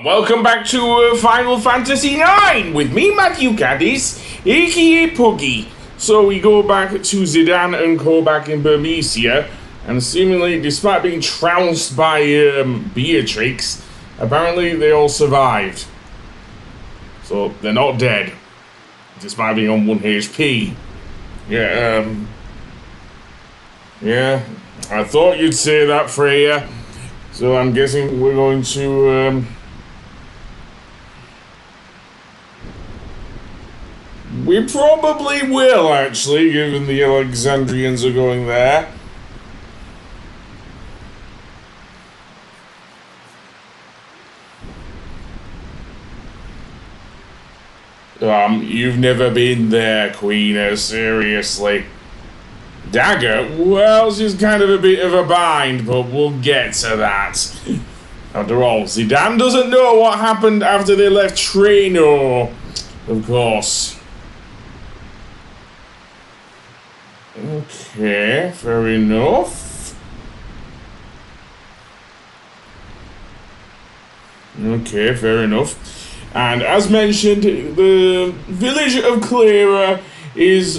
Welcome back to Final Fantasy IX with me, Matthew Caddis, aka Puggy. So we go back to Zidane and co back in Burmecia, and seemingly, despite being trounced by Beatrix, apparently they all survived. So they're not dead, despite being on 1 HP. Yeah, I thought you'd say that, Freya. So I'm guessing we're going to we probably will, actually, given the Alexandrians are going there. You've never been there, Queen, seriously. Dagger? Well, she's kind of a bit of a bind, but we'll get to that. After all, Zidane doesn't know what happened after they left Treno, of course. Okay, fair enough. Okay, fair enough. And as mentioned, the village of Cleyra is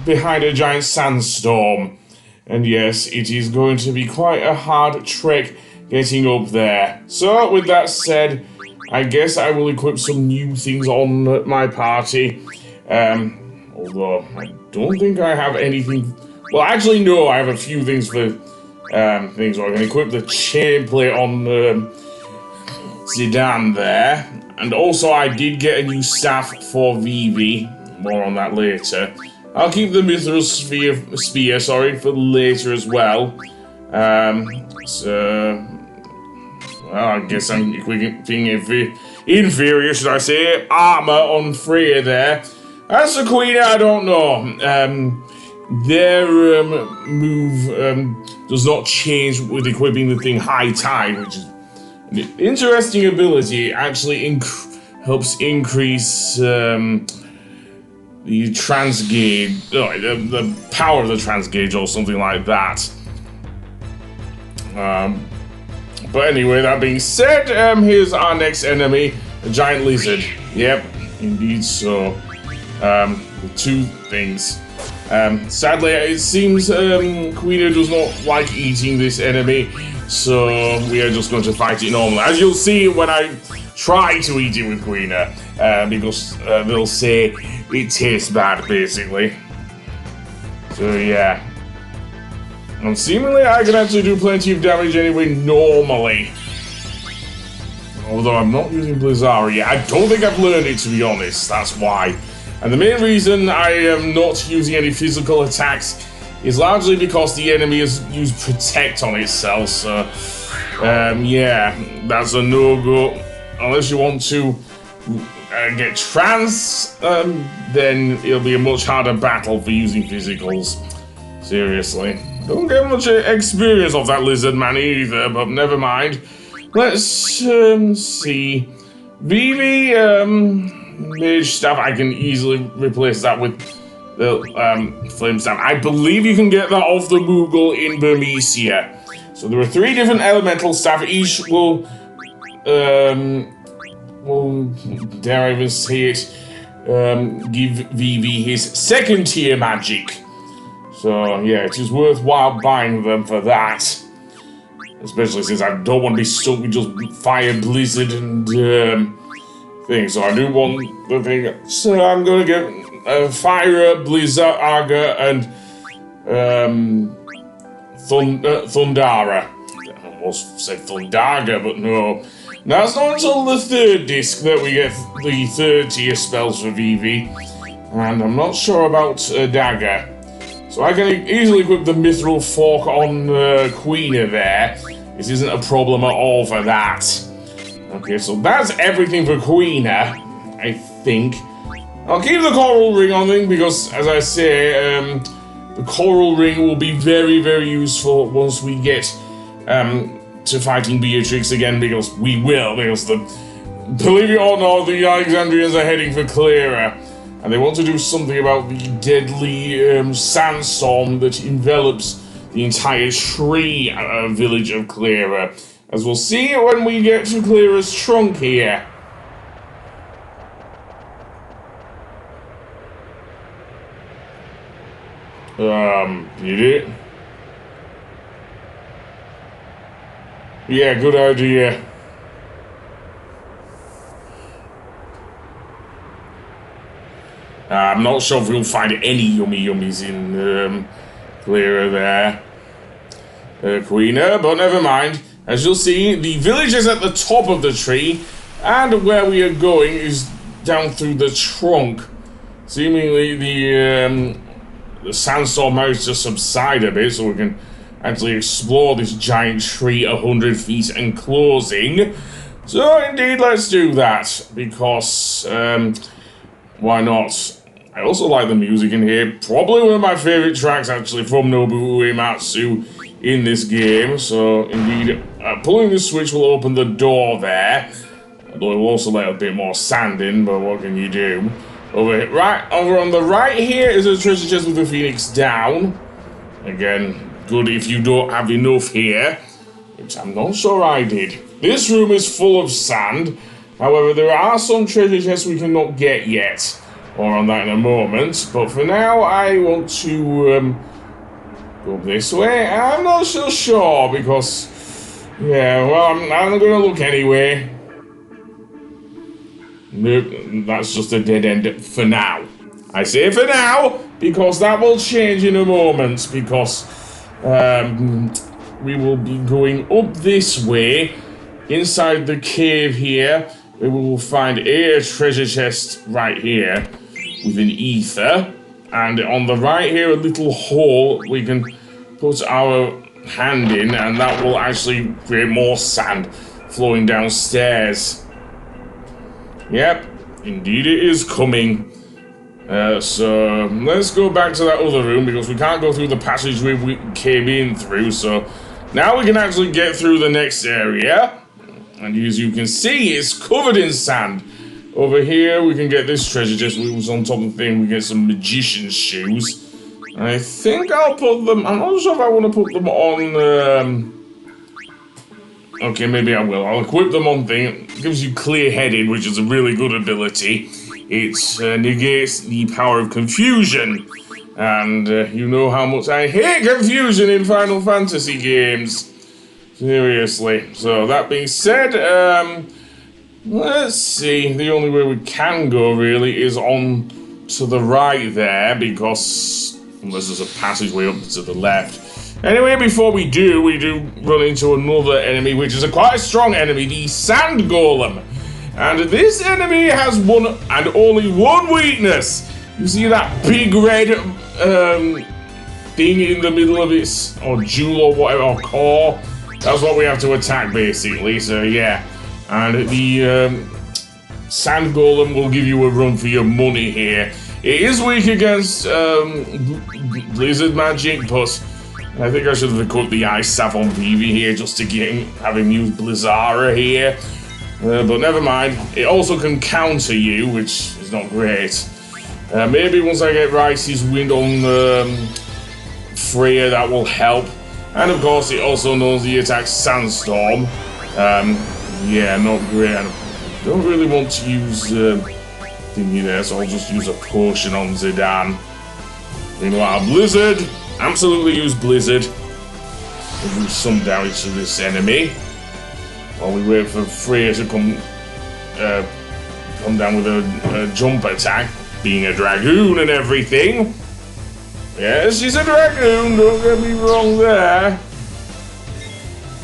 behind a giant sandstorm. And yes, it is going to be quite a hard trek getting up there. So, with that said, I guess I will equip some new things on my party. Although I don't think I have anything. Well, actually, no, I have a few things for things. So I can equip the chain plate on Zidane there, and also I did get a new staff for Vivi. More on that later. I'll keep the mithril spear, for later as well. Well, I guess I'm equipping inferior, should I say, armor on Freya there. As for Queen, I don't know. Their move does not change with equipping the thing High Tide, which is an interesting ability. It actually helps increase the transgauge, the power of the transgauge or something like that. But anyway, that being said, here's our next enemy, a giant lizard. Yep, indeed so. With two things. Sadly, it seems Queen does not like eating this enemy, so we are just going to fight it normally. As you'll see when I try to eat it with Queen, because they'll say it tastes bad, basically. So yeah. And seemingly I can actually do plenty of damage anyway, normally. Although I'm not using Blizzara yet. I don't think I've learned it, to be honest, that's why. And the main reason I am not using any physical attacks is largely because the enemy has used Protect on itself, so yeah, that's a no-go. Unless you want to get trance, then it'll be a much harder battle for using physicals. Seriously. Don't get much experience of that lizard man either, but never mind. Let's see. Vivi, mage staff, I can easily replace that with the flame staff. I believe you can get that off the Moogle in Burmecian. So there are 3 different elemental staff. Each will, dare I even say it, give Vivi his 2nd tier magic. So yeah, it is worthwhile buying them for that. Especially since I don't want to be stuck with just fire, blizzard, and thing. So I do want the thing. So I'm gonna get Fire, Blizzard, Aga, and Thundara. I almost said Thundaga, but no. Now it's not until the 3rd disc that we get the 3rd tier spells for Vivi, and I'm not sure about Dagger. So I can easily equip the Mithril Fork on Queen there. This isn't a problem at all for that. Okay, so that's everything for Queen, I think. I'll keep the Coral Ring on thing because, as I say, the Coral Ring will be very, very useful once we get to fighting Beatrix again, because we will, because believe it or not, the Alexandrians are heading for Cleyra, and they want to do something about the deadly sandstorm that envelops the entire tree village of Cleyra. as we'll see when we get to Cleyra's trunk here. Did it? Yeah, good idea. I'm not sure if we'll find any yummy yummies in Cleyra there, Queener, but never mind. As you'll see, the village is at the top of the tree, and where we are going is down through the trunk. Seemingly, the sandstorm managed to subside a bit, so we can actually explore this giant tree 100 feet enclosing. So, indeed, let's do that, because, why not? I also like the music in here. Probably one of my favourite tracks, actually, from Nobuo Uematsu in this game. So, indeed, pulling the switch will open the door there. Although it will also let a bit more sand in, but what can you do? Over on the right here is a treasure chest with the phoenix down. Again, good if you don't have enough here, which I'm not sure I did. This room is full of sand. However, there are some treasure chests we cannot get yet. More on that in a moment, but for now I want to go this way. I'm not so sure because, yeah, well, I'm gonna look anyway. Nope, that's just a dead end for now. I say for now because that will change in a moment because we will be going up this way inside the cave here. We will find a treasure chest right here with an ether, and on the right here a little hole we can put our hand in, and that will actually create more sand flowing downstairs. Yep, indeed it is coming. So let's go back to that other room because we can't go through the passageway we came in through, so now we can actually get through the next area, and as you can see it's covered in sand. Over here, we can get this treasure chest. We was on top of the thing. We get some magician's shoes. I think I'll put them. I'm not sure if I want to put them on. Okay, maybe I will. I'll equip them on thing. It gives you clear-headed, which is a really good ability. It negates the power of confusion, and you know how much I hate confusion in Final Fantasy games. Seriously. So that being said, let's see, the only way we can go really is on to the right there, because unless there's a passageway up to the left. Anyway, before we do run into another enemy, which is quite a strong enemy, the Sand Golem. And this enemy has one and only one weakness. You see that big red thing in the middle of its, or jewel or whatever, or core? That's what we have to attack basically, so yeah. And the Sand Golem will give you a run for your money here. It is weak against Blizzard magic, but I think I should have equipped the Ice Staff on Vivi here just to have him use Blizzara here. But never mind. It also can counter you, which is not great. Maybe once I get Rice's Wind on Freya, that will help. And of course, it also knows the attack Sandstorm. Yeah, not great. I don't really want to use thingy there, so I'll just use a potion on Zidane. Meanwhile, Blizzard, absolutely use Blizzard. We'll do some damage to this enemy while we wait for Freya to come down with a jump attack, being a dragoon and everything. Yes, she's a dragoon, don't get me wrong there.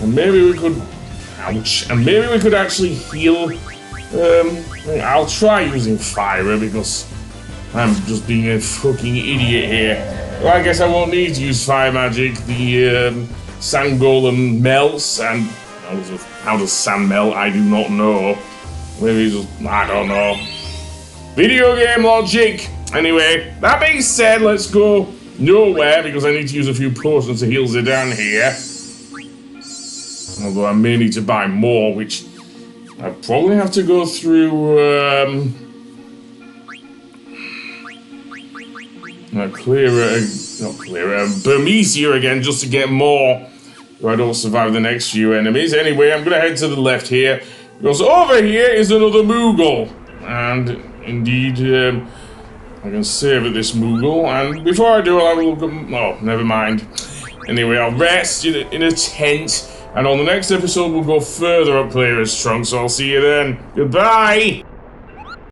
And maybe we could... Ouch. And maybe we could actually heal... I'll try using Fire because I'm just being a fucking idiot here. Well, I guess I won't need to use Fire Magic. The Sand Golem melts, and how does sand melt? I do not know. Maybe just... I don't know. Video game logic! Anyway, that being said, let's go nowhere because I need to use a few potions to heal Zidane here. Although I may need to buy more, which I probably have to go through Burmecian again just to get more if I don't survive the next few enemies. Anyway, I'm gonna head to the left here, because over here is another Moogle. And indeed, I can save at this Moogle, and before I do, I'll look at... Oh, never mind. Anyway, I'll rest in a tent, and on the next episode, we'll go further up Cleyra's trunk, so I'll see you then. Goodbye!